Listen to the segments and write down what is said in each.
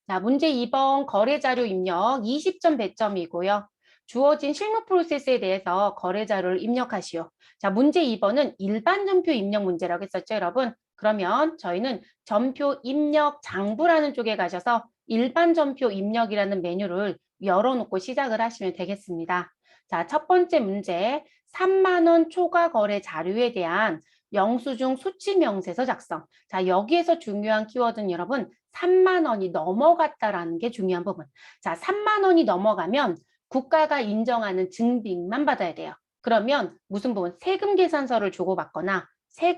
자, 문제 2번 거래자료 입력 20점 배점이고요. 주어진 실무 프로세스에 대해서 거래자료를 입력하시오. 자, 문제 2번은 일반 전표 입력 문제라고 했었죠, 여러분? 그러면 저희는 전표 입력 장부라는 쪽에 가셔서 일반 전표 입력이라는 메뉴를 열어놓고 시작을 하시면 되겠습니다. 자, 첫 번째 문제, 3만 원 초과 거래 자료에 대한 영수증 수치 명세서 작성. 자, 여기에서 중요한 키워드는 여러분 3만 원이 넘어갔다라는 게 중요한 부분. 자, 3만 원이 넘어가면 국가가 인정하는 증빙만 받아야 돼요. 그러면 무슨 부분? 세금 계산서를 주고받거나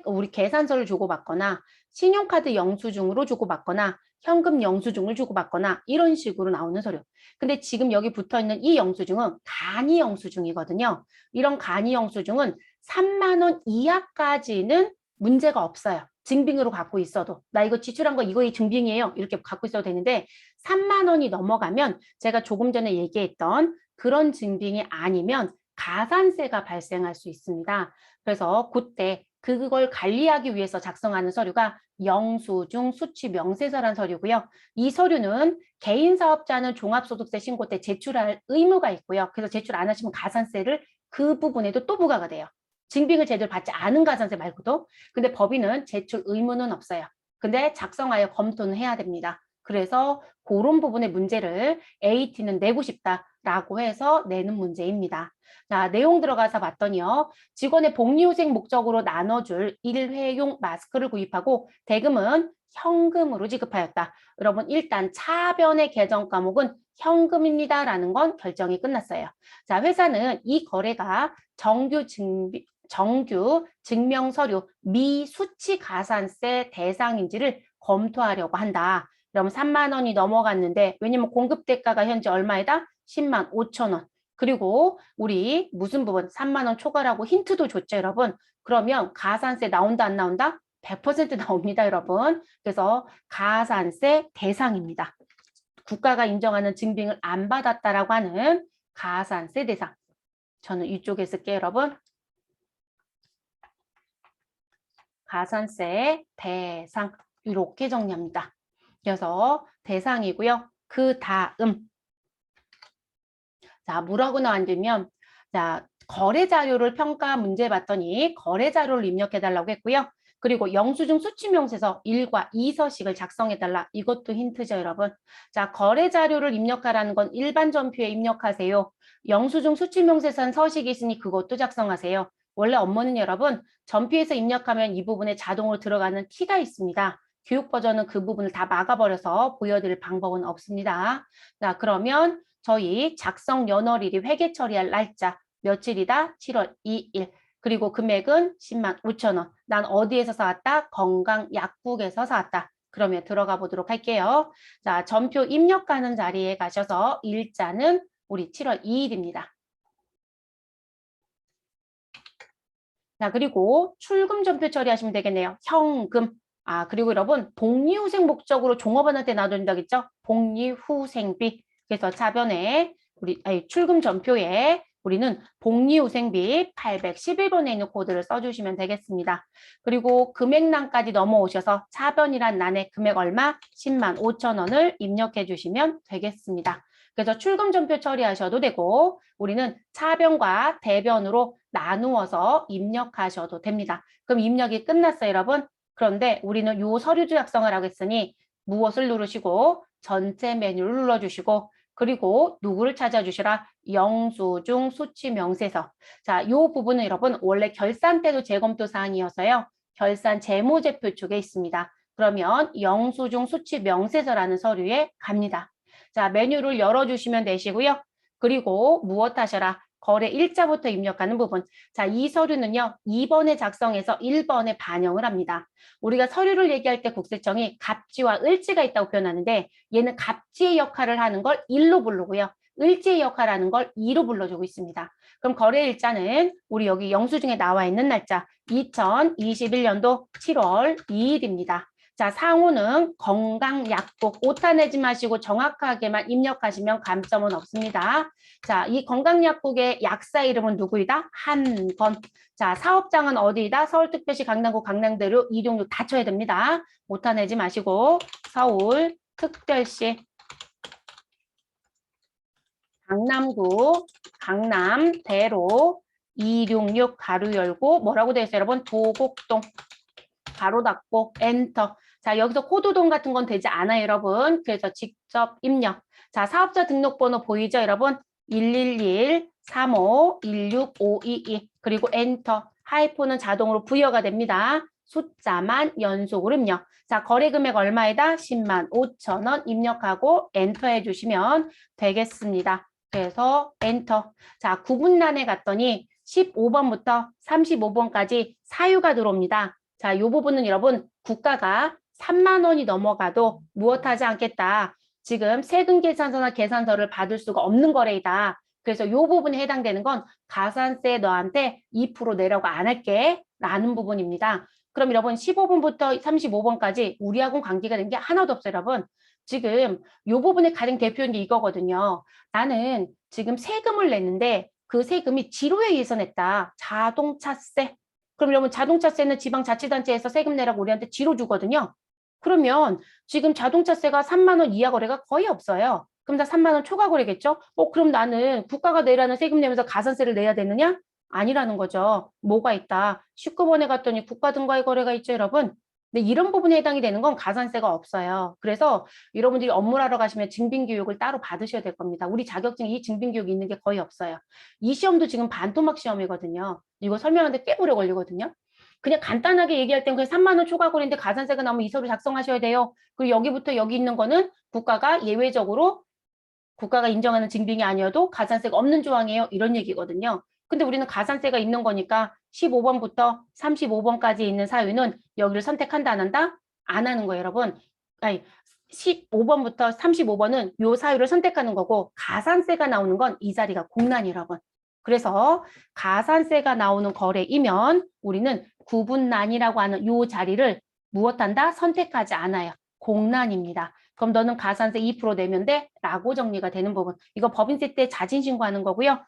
우리 계산서를 주고받거나 신용카드 영수증으로 주고받거나 현금 영수증을 주고받거나 이런 식으로 나오는 서류. 근데 지금 여기 붙어있는 이 영수증은 간이 영수증이거든요. 이런 간이 영수증은 3만 원 이하까지는 문제가 없어요. 증빙으로 갖고 있어도 나 이거 지출한 거 이거 증빙이에요. 이렇게 갖고 있어도 되는데 3만 원이 넘어가면 제가 조금 전에 얘기했던 그런 증빙이 아니면 가산세가 발생할 수 있습니다. 그래서 그때 그걸 관리하기 위해서 작성하는 서류가 영수증 수취 명세서란 서류고요. 이 서류는 개인 사업자는 종합소득세 신고 때 제출할 의무가 있고요. 그래서 제출 안 하시면 가산세를 그 부분에도 또 부과가 돼요. 증빙을 제대로 받지 않은 가산세 말고도. 근데 법인은 제출 의무는 없어요. 근데 작성하여 검토는 해야 됩니다. 그래서 그런 부분의 문제를 AT는 내고 싶다라고 해서 내는 문제입니다. 자, 내용 들어가서 봤더니요. 직원의 복리후생 목적으로 나눠줄 일회용 마스크를 구입하고 대금은 현금으로 지급하였다. 여러분 일단 차변의 개정 과목은 현금입니다라는 건 결정이 끝났어요. 자, 회사는 이 거래가 정규 증명 서류 미수치 가산세 대상인지를 검토하려고 한다. 그럼 3만 원이 넘어갔는데 왜냐면 공급 대가가 현재 얼마이다? 10만 5천 원. 그리고 우리 무슨 부분 3만 원 초과라고 힌트도 줬죠, 여러분. 그러면 가산세 나온다 안 나온다? 100% 나옵니다, 여러분. 그래서 가산세 대상입니다. 국가가 인정하는 증빙을 안 받았다라고 하는 가산세 대상. 저는 이쪽에 쓸게요, 여러분. 가산세 대상 이렇게 정리합니다. 그래서 대상이고요. 그 다음 자 뭐라고 나왔냐면 자 거래 자료를 평가 문제 봤더니 거래 자료를 입력해 달라고 했고요. 그리고 영수증 수취 명세서 1과 2서식을 작성해 달라. 이것도 힌트죠, 여러분. 자, 거래 자료를 입력하라는 건 일반 전표에 입력하세요. 영수증 수취 명세서는 서식이 있으니 그것도 작성하세요. 원래 업무는 여러분 전표에서 입력하면 이 부분에 자동으로 들어가는 키가 있습니다. 교육 버전은 그 부분을 다 막아버려서 보여드릴 방법은 없습니다. 자, 그러면 저희 작성 연월일이 회계 처리할 날짜 며칠이다? 7월 2일. 그리고 금액은 10만 5천 원. 난 어디에서 사왔다? 건강약국에서 사왔다. 그러면 들어가 보도록 할게요. 자, 전표 입력하는 자리에 가셔서 일자는 우리 7월 2일입니다. 자, 그리고 출금 전표 처리하시면 되겠네요. 현금. 아, 그리고 여러분, 복리후생 목적으로 종업원한테 놔둔다겠죠? 복리후생비. 그래서 차변에 출금 전표에 우리는 복리후생비 811번에 있는 코드를 써주시면 되겠습니다. 그리고 금액란까지 넘어오셔서 차변이란 란에 금액 얼마? 10만 5천 원을 입력해 주시면 되겠습니다. 그래서 출금 전표 처리하셔도 되고 우리는 차변과 대변으로 나누어서 입력하셔도 됩니다. 그럼 입력이 끝났어요, 여러분. 그런데 우리는 요 서류주 작성을 하겠으니 무엇을 누르시고 전체 메뉴를 눌러주시고 그리고 누구를 찾아주시라? 영수증 수취 명세서. 자, 요 부분은 여러분 원래 결산 때도 재검토 사항이어서요. 결산 재무제표 쪽에 있습니다. 그러면 영수증 수취 명세서라는 서류에 갑니다. 자, 메뉴를 열어주시면 되시고요. 그리고 무엇 하셔라? 거래 일자부터 입력하는 부분. 자, 이 서류는요. 2번에 작성해서 1번에 반영을 합니다. 우리가 서류를 얘기할 때 국세청이 갑지와 을지가 있다고 표현하는데 얘는 갑지의 역할을 하는 걸 1로 부르고요. 을지의 역할을 하는 걸 2로 불러주고 있습니다. 그럼 거래 일자는 우리 여기 영수증에 나와 있는 날짜 2021년도 7월 2일입니다. 자, 상호는 건강약국 오타 내지 마시고 정확하게만 입력하시면 감점은 없습니다. 자, 이 건강약국의 약사 이름은 누구이다? 한건. 자, 사업장은 어디이다? 서울특별시 강남구 강남대로 266 다 쳐야 됩니다. 오타 내지 마시고 서울특별시 강남구, 강남대로 266 가로 열고 뭐라고 되어 있어요, 여러분? 도곡동 가로 닫고 엔터. 자, 여기서 코드동 같은 건 되지 않아요, 여러분. 그래서 직접 입력. 자, 사업자 등록번호 보이죠, 여러분? 111-35-16522 그리고 엔터. 하이폰은 자동으로 부여가 됩니다. 숫자만 연속으로 입력. 자, 거래 금액 얼마이다? 10만 5천 원 입력하고 엔터 해주시면 되겠습니다. 그래서 엔터. 자, 구분란에 갔더니 15번부터 35번까지 사유가 들어옵니다. 자, 이 부분은 여러분 국가가 3만 원이 넘어가도 무엇하지 않겠다. 지금 세금 계산서나 계산서를 받을 수가 없는 거래이다. 그래서 이 부분에 해당되는 건 가산세 너한테 2% 내라고 안 할게 라는 부분입니다. 그럼 여러분 15번부터 35번까지 우리하고는 관계가 된 게 하나도 없어요, 여러분. 지금 이 부분의 가장 대표인 게 이거거든요. 나는 지금 세금을 냈는데 그 세금이 지로에 의해서 냈다. 자동차세. 그럼 여러분 자동차세는 지방자치단체에서 세금 내라고 우리한테 지로 주거든요. 그러면 지금 자동차세가 3만 원 이하 거래가 거의 없어요. 그럼 다 3만 원 초과 거래겠죠? 그럼 나는 국가가 내라는 세금 내면서 가산세를 내야 되느냐? 아니라는 거죠. 뭐가 있다. 19번에 갔더니 국가 등과의 거래가 있죠, 여러분. 근데 이런 부분에 해당이 되는 건 가산세가 없어요. 그래서 여러분들이 업무를 하러 가시면 증빙교육을 따로 받으셔야 될 겁니다. 우리 자격증에 이 증빙교육이 있는 게 거의 없어요. 이 시험도 지금 반토막 시험이거든요. 이거 설명하는데 꽤 오래 걸리거든요. 그냥 간단하게 얘기할 땐 그냥 3만 원 초과 거래인데 가산세가 나오면 이 서류 작성하셔야 돼요. 그리고 여기부터 여기 있는 거는 국가가 예외적으로 국가가 인정하는 증빙이 아니어도 가산세가 없는 조항이에요. 이런 얘기거든요. 근데 우리는 가산세가 있는 거니까 15번부터 35번까지 있는 사유는 여기를 선택한다 안 한다? 안 하는 거예요, 여러분. 아니, 15번부터 35번은 요 사유를 선택하는 거고 가산세가 나오는 건 이 자리가 공란이에요, 여러분. 그래서 가산세가 나오는 거래이면 우리는 구분란이라고 하는 요 자리를 무엇한다? 선택하지 않아요. 공란입니다. 그럼 너는 가산세 2% 내면 돼? 라고 정리가 되는 부분. 이거 법인세 때 자진신고하는 거고요.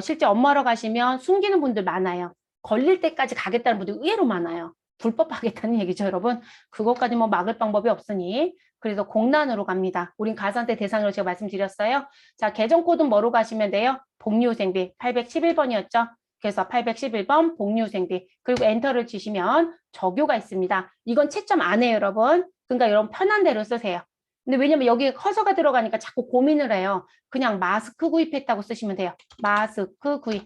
실제 업무하러 가시면 숨기는 분들 많아요. 걸릴 때까지 가겠다는 분들 의외로 많아요. 불법하겠다는 얘기죠, 여러분. 그것까지 뭐 막을 방법이 없으니. 그래서 공란으로 갑니다. 우린 가산세 대상으로 제가 말씀드렸어요. 자, 계정 코드는 뭐로 가시면 돼요? 복리후생비 811번이었죠. 그래서 811번 복리후생비 그리고 엔터를 치시면 적요가 있습니다. 이건 채점 안 해요, 여러분. 그러니까 여러분 편한 대로 쓰세요. 근데 왜냐면 여기에 커서가 들어가니까 자꾸 고민을 해요. 그냥 마스크 구입했다고 쓰시면 돼요. 마스크 구입.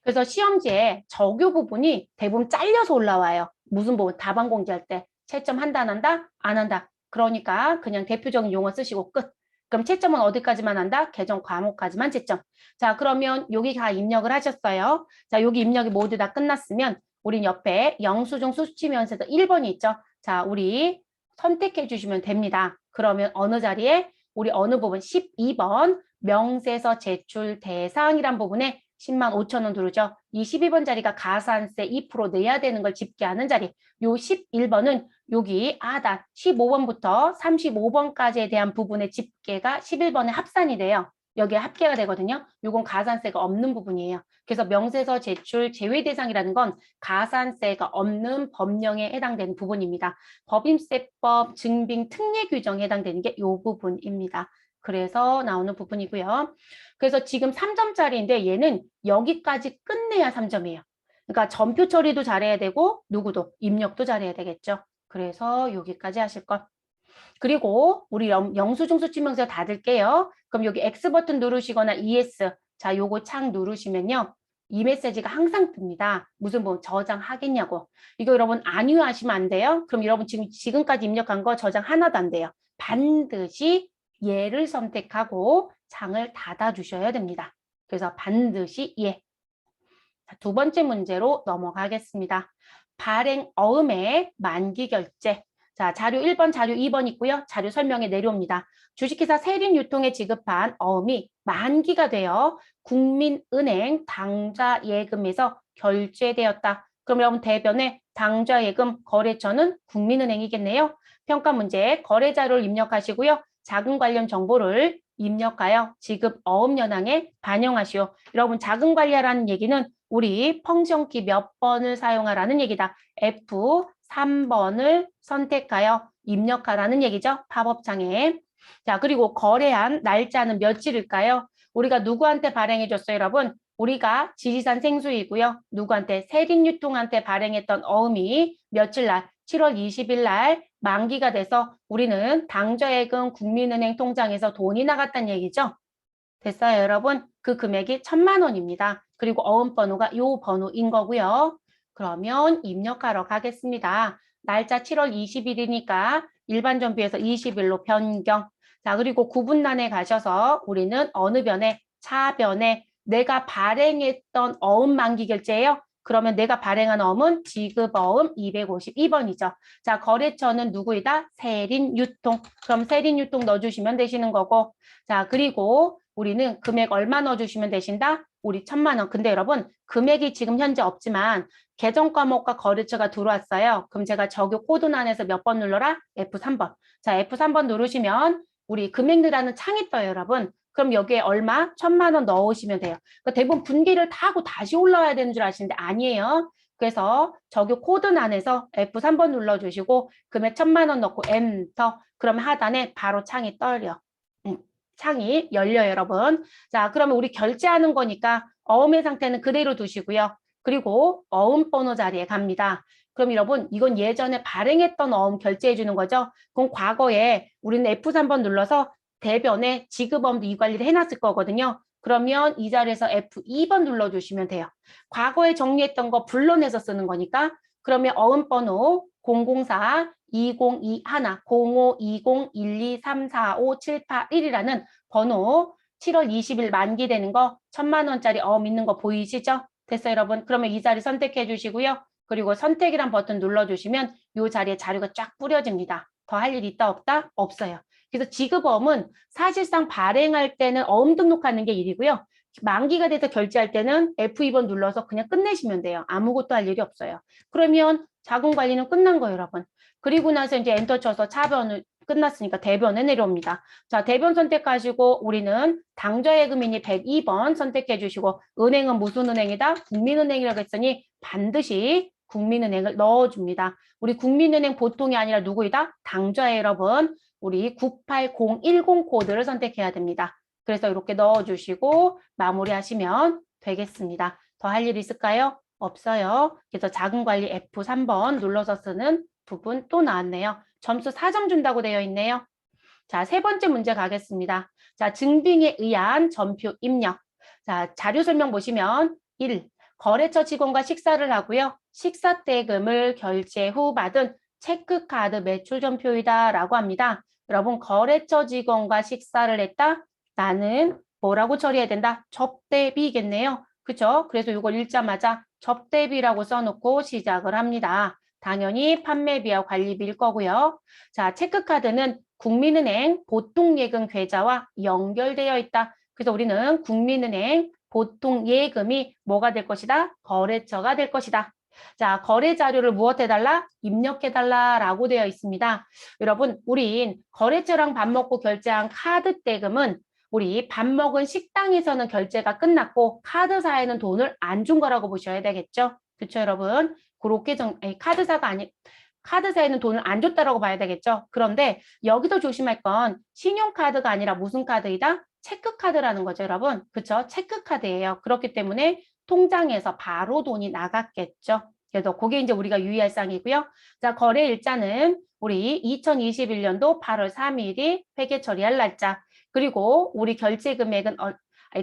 그래서 시험지에 적요 부분이 대부분 잘려서 올라와요. 무슨 부분? 답안 공지할 때 채점 한다 안 한다? 안 한다. 그러니까 그냥 대표적인 용어 쓰시고 끝. 그럼 채점은 어디까지만 한다? 계정 과목까지만 채점. 자, 그러면 여기 다 입력을 하셨어요. 자, 여기 입력이 모두 다 끝났으면 우린 옆에 영수증 수치면세서 1번이 있죠. 자, 우리 선택해 주시면 됩니다. 그러면 어느 자리에? 우리 어느 부분? 12번 명세서 제출 대상이란 부분에 10만 5천 원 들어오죠. 이 12번 자리가 가산세 2% 내야 되는 걸 집계하는 자리. 요 11번은 여기 하단 15번부터 35번까지에 대한 부분의 집계가 11번에 합산이 돼요. 여기에 합계가 되거든요. 요건 가산세가 없는 부분이에요. 그래서 명세서 제출 제외 대상이라는 건 가산세가 없는 법령에 해당되는 부분입니다. 법인세법 증빙 특례 규정에 해당되는 게 요 부분입니다. 그래서 나오는 부분이고요. 그래서 지금 3점짜리인데 얘는 여기까지 끝내야 3점이에요. 그러니까 점표 처리도 잘해야 되고 누구도 입력도 잘해야 되겠죠. 그래서 여기까지 하실 것. 그리고 우리 영수증 수치명세 닫을게요. 그럼 여기 X 버튼 누르시거나 ES 자 요거 창 누르시면요. 이 메시지가 항상 뜹니다. 무슨 뭐 저장하겠냐고. 이거 여러분 안유하시면 안 돼요. 그럼 여러분 지금까지 입력한 거 저장 하나도 안 돼요. 반드시 얘를 선택하고 창을 닫아 주셔야 됩니다. 그래서 반드시 예. 자, 두 번째 문제로 넘어가겠습니다. 발행 어음의 만기 결제. 자, 자료 1번, 자료 2번 있고요. 자료 설명에 내려옵니다. 주식회사 세린 유통에 지급한 어음이 만기가 되어 국민은행 당좌예금에서 결제되었다. 그럼 여러분 대변에 당좌예금 거래처는 국민은행이겠네요. 평가 문제 거래 자료를 입력하시고요. 자금 관련 정보를 입력하여 지급 어음 현황에 반영하시오. 여러분 자금 관리하라는 얘기는 우리 펑션키 몇 번을 사용하라는 얘기다. F3번을 선택하여 입력하라는 얘기죠. 팝업창에. 자, 그리고 거래한 날짜는 며칠일까요? 우리가 누구한테 발행해 줬어요, 여러분? 우리가 지리산 생수이고요. 누구한테? 세린유통한테 발행했던 어음이 며칠 날? 7월 20일 날 만기가 돼서 우리는 당좌예금 국민은행 통장에서 돈이 나갔다는 얘기죠. 됐어요, 여러분? 그 금액이 1,000만 원입니다. 그리고 어음번호가 요 번호인 거고요. 그러면 입력하러 가겠습니다. 날짜 7월 20일이니까 일반 전비에서 20일로 변경. 자, 그리고 구분란에 가셔서 우리는 어느 변에? 차변에 내가 발행했던 어음 만기 결제예요. 그러면 내가 발행한 어음은 지급어음 252번이죠. 자, 거래처는 누구이다? 세린유통. 그럼 세린유통 넣어주시면 되시는 거고. 자, 그리고 우리는 금액 얼마 넣어주시면 되신다? 우리 1,000만 원. 근데 여러분, 금액이 지금 현재 없지만 계정 과목과 거래처가 들어왔어요. 그럼 제가 적용 코드란에서 몇 번 눌러라? F3번. 자, F3번 누르시면 우리 금액이라는 창이 떠요, 여러분. 그럼 여기에 얼마? 1,000만 원 넣으시면 돼요. 그러니까 대부분 분기를 다 하고 다시 올라와야 되는 줄 아시는데 아니에요. 그래서 적용 코드란에서 F3번 눌러주시고 금액 1,000만 원 넣고 엔터. 그럼 하단에 바로 창이 떠요. 창이 열려요, 여러분. 자, 그러면 우리 결제하는 거니까 어음의 상태는 그대로 두시고요. 그리고 어음 번호 자리에 갑니다. 그럼 여러분, 이건 예전에 발행했던 어음 결제해 주는 거죠. 그럼 과거에 우리는 F3번 눌러서 대변에 지급어음도 이 관리를 해놨을 거거든요. 그러면 이 자리에서 F2번 눌러주시면 돼요. 과거에 정리했던 거 불러내서 쓰는 거니까 그러면 어음 번호 004 2021 052012345781이라는 번호 7월 20일 만기되는 거 1,000만 원짜리 어음 있는 거 보이시죠? 됐어요, 여러분. 그러면 이 자리 선택해 주시고요. 그리고 선택이란 버튼 눌러주시면 이 자리에 자료가 쫙 뿌려집니다. 더 할 일 있다 없다? 없어요. 그래서 지급어음은 사실상 발행할 때는 어음 등록하는 게 일이고요. 만기가 돼서 결제할 때는 F2번 눌러서 그냥 끝내시면 돼요. 아무것도 할 일이 없어요. 그러면 자금 관리는 끝난 거예요, 여러분. 그리고 나서 이제 엔터 쳐서 차변을 끝났으니까 대변에 내려옵니다. 자, 대변 선택하시고 우리는 당좌예금이니 102번 선택해 주시고 은행은 무슨 은행이다? 국민은행이라고 했으니 반드시 국민은행을 넣어줍니다. 우리 국민은행 보통이 아니라 누구이다? 당좌예 여러분. 우리 98010 코드를 선택해야 됩니다. 그래서 이렇게 넣어주시고 마무리하시면 되겠습니다. 더 할 일 있을까요? 없어요. 그래서 자금관리 F3번 눌러서 쓰는 부분 또 나왔네요. 점수 4점 준다고 되어 있네요. 자, 세 번째 문제 가겠습니다. 자, 증빙에 의한 전표 입력. 자, 자료 설명 보시면 1. 거래처 직원과 식사를 하고요. 식사 대금을 결제 후 받은 체크카드 매출 전표이다 라고 합니다. 여러분, 거래처 직원과 식사를 했다? 나는 뭐라고 처리해야 된다? 접대비겠네요. 그죠? 그래서 이걸 읽자마자 접대비라고 써놓고 시작을 합니다. 당연히 판매비와 관리비일 거고요. 자, 체크카드는 국민은행 보통예금 계좌와 연결되어 있다. 그래서 우리는 국민은행 보통예금이 뭐가 될 것이다? 거래처가 될 것이다. 자, 거래 자료를 무엇해달라? 입력해달라라고 되어 있습니다. 여러분, 우린 거래처랑 밥 먹고 결제한 카드 대금은 우리 밥 먹은 식당에서는 결제가 끝났고 카드사에는 돈을 안 준 거라고 보셔야 되겠죠? 그렇죠, 여러분? 그렇게 카드사가 아니 카드사에는 돈을 안 줬다라고 봐야 되겠죠. 그런데 여기서 조심할 건 신용카드가 아니라 무슨 카드이다? 체크카드라는 거죠, 여러분. 그렇죠? 체크카드예요. 그렇기 때문에 통장에서 바로 돈이 나갔겠죠. 그래서 그게 이제 우리가 유의할 사항이고요. 자, 거래 일자는 우리 2021년도 8월 3일이 회계 처리할 날짜. 그리고 우리 결제 금액은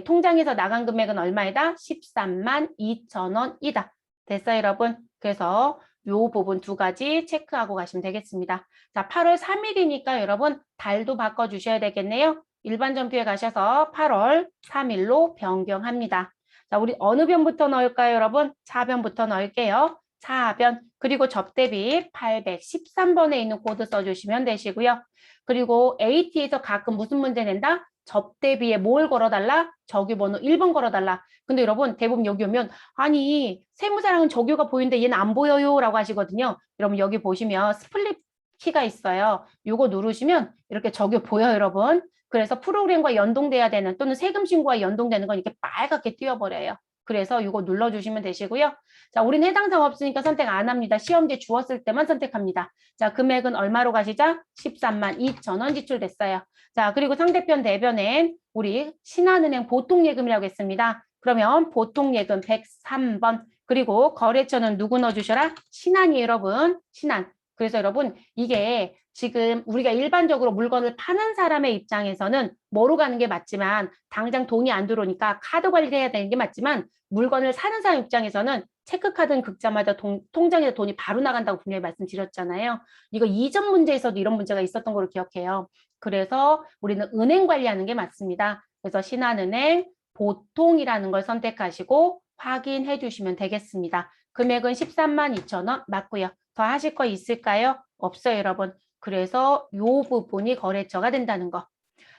통장에서 나간 금액은 얼마이다? 13만 2천 원이다. 됐어요, 여러분? 그래서 요 부분 두 가지 체크하고 가시면 되겠습니다. 자, 8월 3일이니까 여러분 달도 바꿔주셔야 되겠네요. 일반 전표에 가셔서 8월 3일로 변경합니다. 자, 우리 어느 변부터 넣을까요, 여러분? 차변부터 넣을게요. 차변, 그리고 접대비 813번에 있는 코드 써주시면 되시고요. 그리고 AT에서 가끔 무슨 문제 낸다? 접대비에 뭘 걸어달라? 적유번호 1번 걸어달라. 근데 여러분 대부분 여기 오면 아니 세무사랑은 적유가 보이는데 얘는 안 보여요 라고 하시거든요. 여러분 여기 보시면 스플릿 키가 있어요. 이거 누르시면 이렇게 적유 보여요, 여러분. 그래서 프로그램과 연동돼야 되는 또는 세금 신고와 연동되는 건 이렇게 빨갛게 띄워버려요. 그래서 이거 눌러주시면 되시고요. 자, 우린 해당 사항 없으니까 선택 안 합니다. 시험지 주었을 때만 선택합니다. 자, 금액은 얼마로 가시죠? 13만 2천 원 지출됐어요. 자, 그리고 상대편 대변엔 우리 신한은행 보통예금이라고 했습니다. 그러면 보통예금 103번 그리고 거래처는 누구 넣어주셔라? 신한이 여러분. 신한. 그래서 여러분 이게 지금 우리가 일반적으로 물건을 파는 사람의 입장에서는 뭐로 가는 게 맞지만 당장 돈이 안 들어오니까 카드 관리를 해야 되는 게 맞지만 물건을 사는 사람 입장에서는 체크카드는 긁자마자 통장에 돈이 바로 나간다고 분명히 말씀드렸잖아요. 이거 이전 문제에서도 이런 문제가 있었던 걸로 기억해요. 그래서 우리는 은행 관리하는 게 맞습니다. 그래서 신한은행 보통이라는 걸 선택하시고 확인해 주시면 되겠습니다. 금액은 13만 2천 원 맞고요. 더 하실 거 있을까요? 없어요, 여러분. 그래서 이 부분이 거래처가 된다는 거.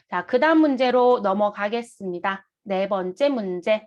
자, 그 다음 문제로 넘어가겠습니다. 네 번째 문제.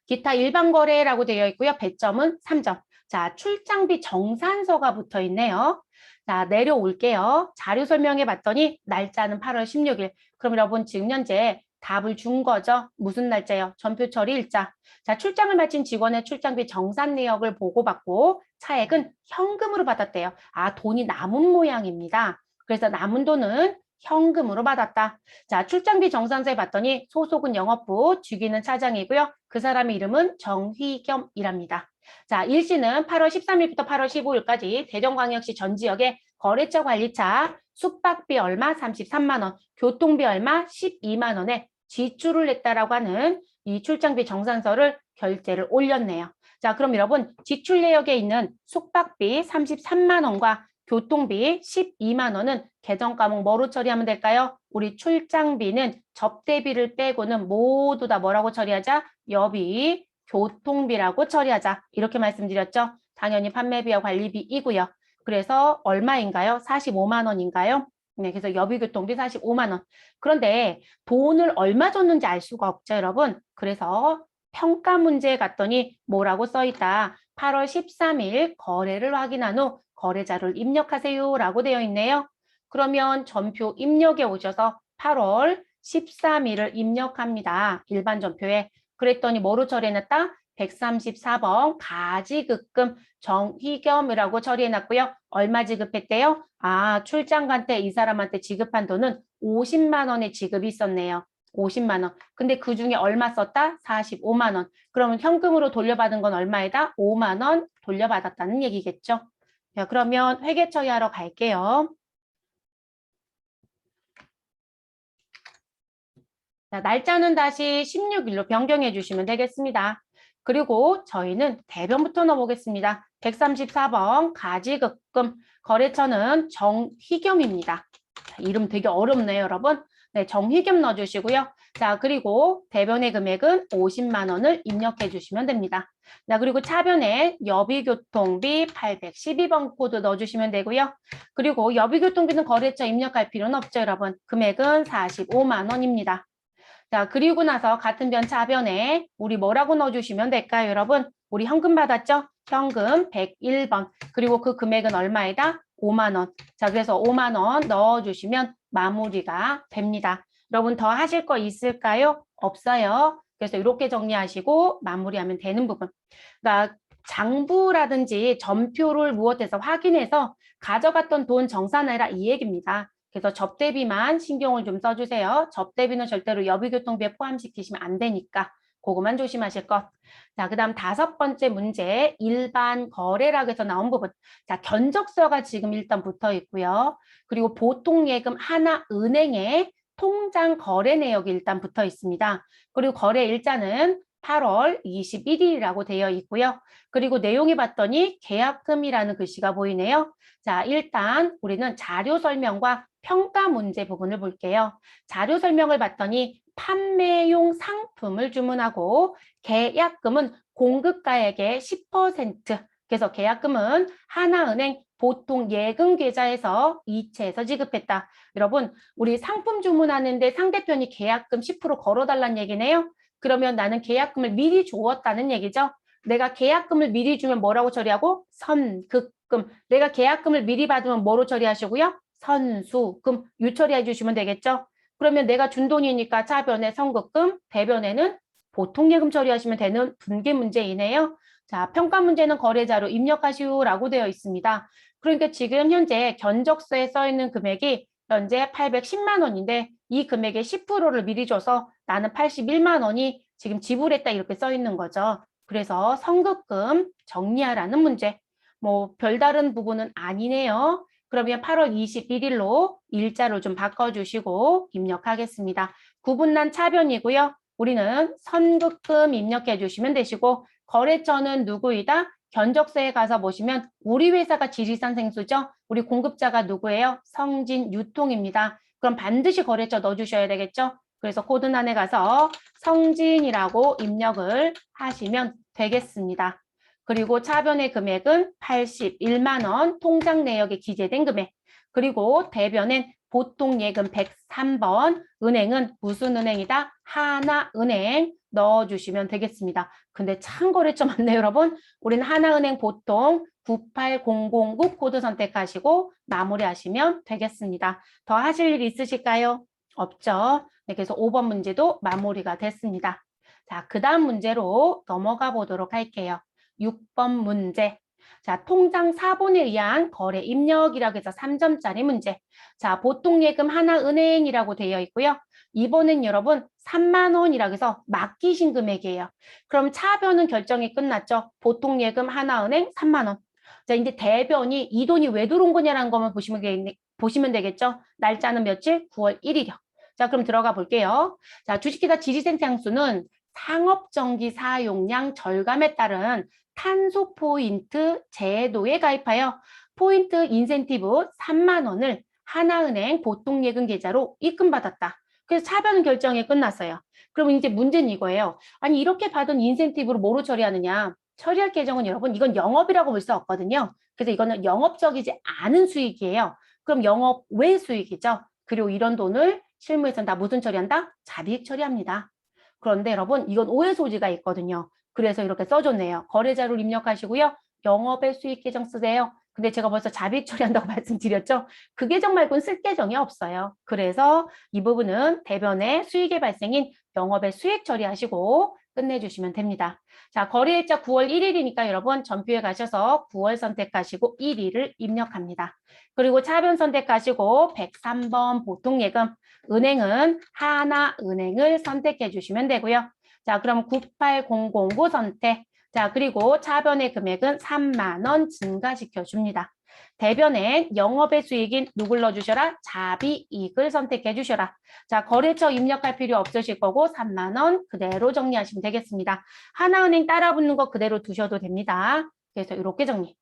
기타 일반 거래라고 되어 있고요. 배점은 3점. 자, 출장비 정산서가 붙어 있네요. 자, 내려올게요. 자료 설명해 봤더니 날짜는 8월 16일. 그럼 여러분 지금 현재 답을 준 거죠. 무슨 날짜요? 전표 처리 일자. 자, 출장을 마친 직원의 출장비 정산 내역을 보고받고 차액은 현금으로 받았대요. 아, 돈이 남은 모양입니다. 그래서 남은 돈은 현금으로 받았다. 자, 출장비 정산서에 봤더니 소속은 영업부, 주기는 차장이고요. 그 사람의 이름은 정휘겸이랍니다. 자, 일시는 8월 13일부터 8월 15일까지 대전광역시 전 지역의 거래처 관리차 숙박비 얼마 33만 원, 교통비 얼마 12만 원에 지출을 했다라고 하는 이 출장비 정산서를 결제를 올렸네요. 자, 그럼 여러분 지출 내역에 있는 숙박비 33만 원과 교통비 12만 원은 계정 과목 뭐로 처리하면 될까요? 우리 출장비는 접대비를 빼고는 모두 다 뭐라고 처리하자? 여비, 교통비라고 처리하자. 이렇게 말씀드렸죠? 당연히 판매비와 관리비이고요. 그래서 얼마인가요? 45만 원인가요? 네, 그래서 여비교통비 45만 원. 그런데 돈을 얼마 줬는지 알 수가 없죠, 여러분. 그래서 평가 문제에 갔더니 뭐라고 써있다. 8월 13일 거래를 확인한 후 거래자를 입력하세요 라고 되어 있네요. 그러면 전표 입력에 오셔서 8월 13일을 입력합니다. 일반 전표에. 그랬더니 뭐로 처리해놨다? 134번 가지급금 정휘겸이라고 처리해놨고요. 얼마 지급했대요? 아, 출장간 때 이 사람한테 지급한 돈은 50만 원의 지급이 있었네요. 50만 원. 근데 그 중에 얼마 썼다? 45만 원. 그러면 현금으로 돌려받은 건 얼마이다? 5만 원 돌려받았다는 얘기겠죠. 자, 그러면 회계 처리하러 갈게요. 자, 날짜는 다시 16일로 변경해 주시면 되겠습니다. 그리고 저희는 대변부터 넣어보겠습니다. 134번 가지급금 거래처는 정휘겸입니다. 자, 이름 되게 어렵네요, 여러분. 네, 정휘겸 넣어주시고요. 자, 그리고 대변의 금액은 50만 원을 입력해 주시면 됩니다. 자, 그리고 차변에 여비교통비 812번 코드 넣어주시면 되고요. 그리고 여비교통비는 거래처 입력할 필요는 없죠, 여러분. 금액은 45만 원입니다. 자, 그리고 나서 같은 변 차변에 우리 뭐라고 넣어주시면 될까요, 여러분? 우리 현금 받았죠? 현금 101번. 그리고 그 금액은 얼마이다? 5만 원. 자, 그래서 5만 원 넣어주시면 마무리가 됩니다. 여러분 더 하실 거 있을까요? 없어요. 그래서 이렇게 정리하시고 마무리하면 되는 부분. 그러니까 장부라든지 전표를 무엇해서 확인해서 가져갔던 돈 정산해라 이 얘기입니다. 그래서 접대비만 신경을 좀 써주세요. 접대비는 절대로 여비교통비에 포함시키시면 안 되니까 그거만 조심하실 것. 자, 그 다음 5번째 문제 일반 거래락에서 나온 부분. 자, 견적서가 지금 일단 붙어 있고요. 그리고 보통예금 하나은행에 통장 거래 내역이 일단 붙어 있습니다. 그리고 거래 일자는 8월 21일이라고 되어 있고요. 그리고 내용이 봤더니 계약금이라는 글씨가 보이네요. 자, 일단 우리는 자료 설명과 평가 문제 부분을 볼게요. 자료 설명을 봤더니 판매용 상품을 주문하고 계약금은 공급가액의 10%. 그래서 계약금은 하나은행 보통 예금 계좌에서 이체해서 지급했다. 여러분, 우리 상품 주문하는데 상대편이 계약금 10% 걸어달라는 얘기네요. 그러면 나는 계약금을 미리 주었다는 얘기죠. 내가 계약금을 미리 주면 뭐라고 처리하고? 선급금. 내가 계약금을 미리 받으면 뭐로 처리하시고요? 선수금 유처리해 주시면 되겠죠. 그러면 내가 준 돈이니까 차변에 선급금, 대변에는 보통 예금 처리하시면 되는 분계 문제이네요. 자, 평가 문제는 거래자료 입력하시오라고 되어 있습니다. 그러니까 지금 현재 견적서에 써 있는 금액이 현재 810만 원인데 이 금액의 10%를 미리 줘서 나는 81만 원이 지금 지불했다 이렇게 써 있는 거죠. 그래서 선급금 정리하라는 문제. 뭐 별다른 부분은 아니네요. 그러면 8월 21일로 일자로 좀 바꿔주시고 입력하겠습니다. 구분난 차변이고요. 우리는 선급금 입력해 주시면 되시고 거래처는 누구이다? 견적서에 가서 보시면 우리 회사가 지리산 생수죠. 우리 공급자가 누구예요? 성진유통입니다. 그럼 반드시 거래처 넣어주셔야 되겠죠. 그래서 코드란에 가서 성진이라고 입력을 하시면 되겠습니다. 그리고 차변의 금액은 81만 원, 통장 내역에 기재된 금액. 그리고 대변엔 보통 예금 103번, 은행은 무슨 은행이다? 하나은행 넣어주시면 되겠습니다. 근데 참 거래처 많네요, 여러분. 우리는 하나은행 보통 98009 코드 선택하시고 마무리하시면 되겠습니다. 더 하실 일 있으실까요? 없죠. 네, 그래서 5번 문제도 마무리가 됐습니다. 자, 그 다음 문제로 넘어가 보도록 할게요. 6번 문제. 자, 통장 사본에 의한 거래 입력이라고 해서 3점짜리 문제. 자, 보통 예금 하나은행이라고 되어 있고요. 이번엔 여러분 3만 원이라고 해서 맡기신 금액이에요. 그럼 차변은 결정이 끝났죠. 보통 예금 하나은행 3만 원. 자, 이제 대변이 이 돈이 왜 들어온 거냐라는 것만 보시면 되겠죠. 날짜는 며칠? 9월 1일이요. 자, 그럼 들어가 볼게요. 자, 주식회사 지리센터양수는 상업전기 사용량 절감에 따른 탄소 포인트 제도에 가입하여 포인트 인센티브 3만 원을 하나은행 보통예금 계좌로 입금받았다. 그래서 차변 결정이 끝났어요. 그러면 이제 문제는 이거예요. 아니 이렇게 받은 인센티브를 뭐로 처리하느냐. 처리할 계정은 여러분 이건 영업이라고 볼 수 없거든요. 그래서 이거는 영업적이지 않은 수익이에요. 그럼 영업 외 수익이죠. 그리고 이런 돈을 실무에서는 다 무슨 처리한다? 자비익 처리합니다. 그런데 여러분 이건 오해 소지가 있거든요. 그래서 이렇게 써줬네요. 거래자료를 입력하시고요. 영업의 수익 계정 쓰세요. 근데 제가 벌써 자비익 처리한다고 말씀드렸죠. 그 계정 말고는 쓸 계정이 없어요. 그래서 이 부분은 대변의 수익의 발생인 영업의 수익 처리하시고 끝내주시면 됩니다. 자, 거래일자 9월 1일이니까 여러분 전표에 가셔서 9월 선택하시고 1일을 입력합니다. 그리고 차변 선택하시고 103번 보통예금 은행은 하나은행을 선택해 주시면 되고요. 자, 그럼 98009 선택. 자, 그리고 차변의 금액은 3만 원 증가시켜 줍니다. 대변엔 영업의 수익인 누굴 넣어주셔라? 자비이익을 선택해 주셔라. 자, 거래처 입력할 필요 없으실 거고 3만 원 그대로 정리하시면 되겠습니다. 하나은행 따라 붙는 거 그대로 두셔도 됩니다. 그래서 이렇게 정리.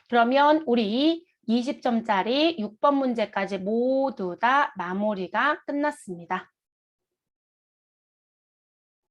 그러면 우리 20점짜리 6번 문제까지 모두 다 마무리가 끝났습니다.